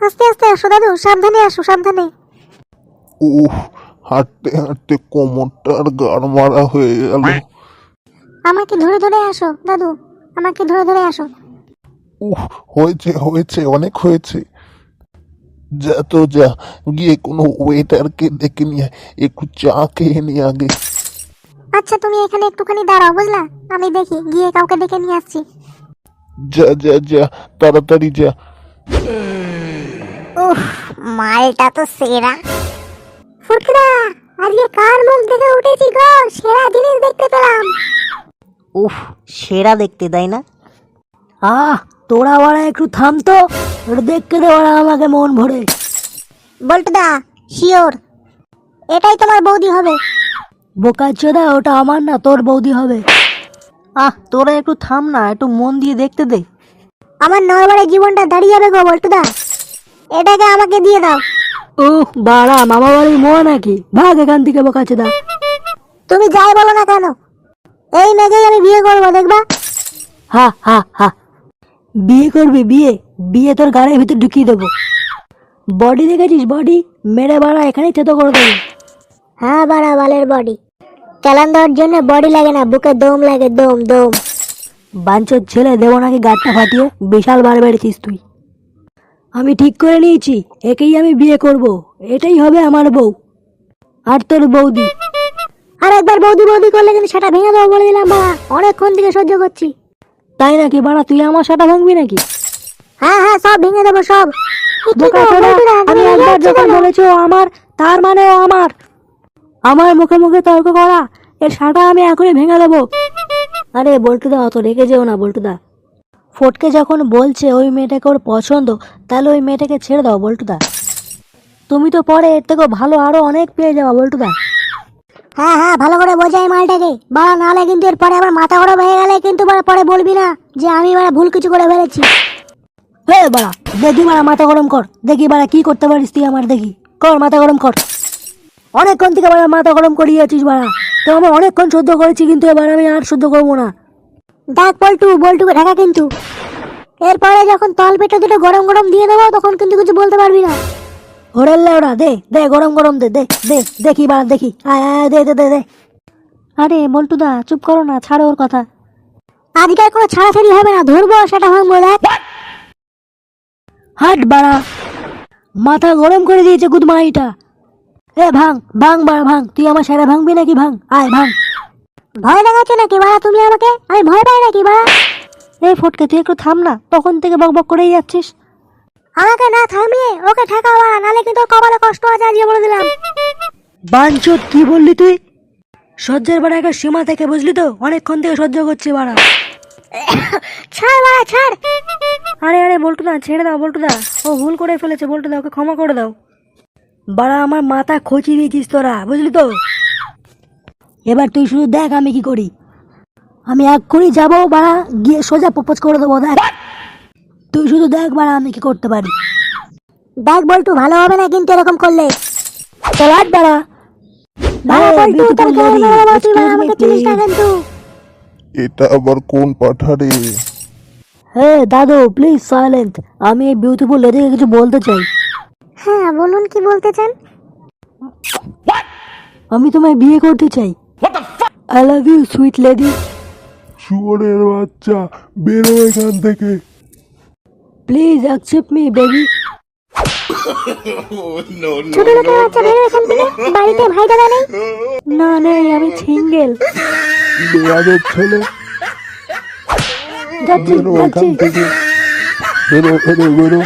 আস্তে আস্তে আসো দাদু, সাবধানে আসো, সাবধানে। উফ, হাঁটতে হাঁটতে কোমরটার গাড় মারা হয়ে গেল। আমাকে ধরে ধরে আসো দাদু, আমাকে ধরে ধরে আসো। উফ, হয়েছে হয়েছে, অনেক হয়েছে। যা তো যা, গিয়ে কোনো ওয়েটারকে ডেকে নিয়ে আয়, একটু চা খেয়ে নি আগে। আচ্ছা তুমি এখানে একটুখানি দাঁড়াও, বুঝলা? আমি দেখি গিয়ে কাউকে ডেকে নিয়ে আসছি। যা যা যা, তাড়াতাড়ি যা। উফ, মালটা তো সেরা। ফুটরা, আজকে কার মুখ দেখে উঠেছি গো, সেরা জিনিস দেখতে পেলাম। উফ, সেরা দেখতে, তাই না? তোরা ওরা একটু থাম তো, ওটা দেখতে দে ওরা আমাকে মন ভরে। বল্টুদা, শিওর এটাই তোমার বৌদি হবে? বোকাচোদা, ওটা আমার না, তোর বৌদি হবে। তোরা একটু থাম না, একটু মন দিয়ে দেখতে দে। আমার নয়বারের জীবনটা দাঁড়িয়ে যাবে গো বল্টুদা, এটাকে আমাকে দিয়ে দাও। বাড়া, মামা বাড়ির মোয়া নাকি? ভাগ এখান থেকে বোকাচোদা। তুমি যাই বলো না কেন, এই মেয়েকেই আমি বিয়ে করবো, দেখবা? হা হা হা, বিয়ে করবি? বিয়ে বিয়ে তোর গাড়ির ভিতর ঢুকিয়ে দেবো। বডি দেখেছিস? বডি মেরে বাড়া এখানেই থেতো করে দেবো। হ্যাঁ বাড়া বালের বডি, চালান দেওয়ার জন্য বডি লাগে না, বুকে দম লাগে, দম দম। বাঞ্চোর ছেলে, দেবো নাকি গাড়টা ফাটিয়ে? বিশাল বার বেড়েছিস তুই। আমি ঠিক করে নিয়েছি, একেই আমি বিয়ে করব, এটাই হবে আমার বউ। আর তোর বৌদি? আর একবার বৌদি বৌদি করলে কিন্তু সেটা ভেঙে দেবো বলে দিলাম বাড়া, অনেকক্ষণ থেকে সহ্য করছি। তাই নাকি বাড়া? তুই আমার সাটা ভাঙবি নাকি? হ্যাঁ হ্যাঁ, সব ভেঙে দেবো সব। আমি একবার যখন বলেছি ও আমার, তার মানে ও আমার। আমার মুখে মুখে তর্ক করা, এর সাটা আমি এখনই ভেঙে দেবো। আরে বল্টুদা, অত রেগে যেও না বল্টুদা। ফটকে যখন বলছে ওই মেয়েটাকে ওর পছন্দ, তাহলে ওই মেয়েটাকে ছেড়ে দাও বল্টুদা। তুমি তো পরে এর থেকে ভালো আরো অনেক পেয়ে যাওয়া বল্টুদা। হ্যাঁ হ্যাঁ, ভালো করে বোঝাই মালটাকে বাড়া, নাহলে কিন্তু এরপরে আবার মাথা গরম হয়ে গেলে কিন্তু পরে বলবি না যে আমি বাড়া ভুল কিছু করে ফেলেছি। হে বাড়া, দেখি বাড়া মাথা গরম কর, দেখি বাড়া কি করতে পারিস তুই আমার, দেখি কর, মাথা গরম কর। অনেকক্ষণ থেকে বাড়া মাথা গরম করিয়েছিস বাড়া, তো আমার অনেকক্ষণ সহ্য করেছি, কিন্তু এবার আমি আর সহ্য করবো না। দেখ বল্টু, বল্টুকে ঢাকা কিন্তু, এরপরে যখন তল পেটে দুটো গরম গরম দিয়ে দেবো তখন কিন্তু কিছু বলতে পারবি না। ওরে ওরা দে দে, গরম গরম দে দে দে, দেখি বাড়া দেখি, আয় আয়, দে দে দে দে। আরে বল্টুদা, চুপ করো না, ছাড়ো ওর কথা। আজকে আর কোনো ছাড়াছাড়ি হবে না, ধরবো সেটা ভাঙবো। দেখ হাট বাড়া, মাথা গরম করে দিয়েছে গুদমাইটা। এ ভাঙ ভাঙ বাড়া ভাঙ, তুই আমার সারা ভাঙবি নাকি? ভাঙ, আয় ভাঙ। ভয় দেখাচ্ছ নাকি বাড়া তুমি আমাকে? আমি ভয় পাই নাকি বাড়া? এই ফটকে, তুই একটু থাম না, তখন থেকে বক বক করেই যাচ্ছিস। আমাকে না থামিয়ে ওকে ঠেকাও বাড়া, নাহলে কিন্তু ওর কপালে কষ্ট আছে আজকে বলে দিলাম। বাঞ্চোত, কি বললি তুই? সহ্যের বাড়া একটা সীমা থেকে, বুঝলি তো? অনেকক্ষণ থেকে সহ্য করছি বাড়া। ছাড় বাড়া ছাড়। আরে আরে বল্টুদা, ছেড়ে দাও বল্টুদা, ও ভুল করে ফেলেছে বল্টুদা, ওকে ক্ষমা করে দাও। বাড়া, আমার মাথা খচি দিয়েছিস তোরা, বুঝলি তো? এবার তুই শুধু দেখ আমি কি করি। আমি এক্ষুনি যাবো বাড়া, গিয়ে সোজা প্রপোজ করে দেবো, দেখ। তুই শুধু দেখ বাড়া আমি কি করতে পারি। দেখ বল্টু, ভালো হবে না কিন্তু এরকম করলে। চল আট বাড়া। বাড়া বল্টু, তোর কেমন ভালো তুই বাড়া, আমাকে চিনিস না কিন্তু। এটা আবার কোন পাঠারে? হে দাদু, প্লিজ সাইলেন্ট, আমি এই বিউটিফুল লেডিকে কিছু বলতে চাই। হ্যাঁ বলুন, কি বলতে চান? আমি তোমায় বিয়ে করতে চাই। I love you sweet lady. শুয়োরের বাচ্চা, বেরো এখান থেকে। Please accept me baby. ছোট লোকের বাচ্চা, বেরো এখান থেকে। বাড়িতে ভাই দাদা নেই? না নেই, আমি সিঙ্গেল। বেয়াদের ছেলে, যাচ্ছি বেরো যাচ্ছি। এখান থেকে, বেরো বেরো বেরো।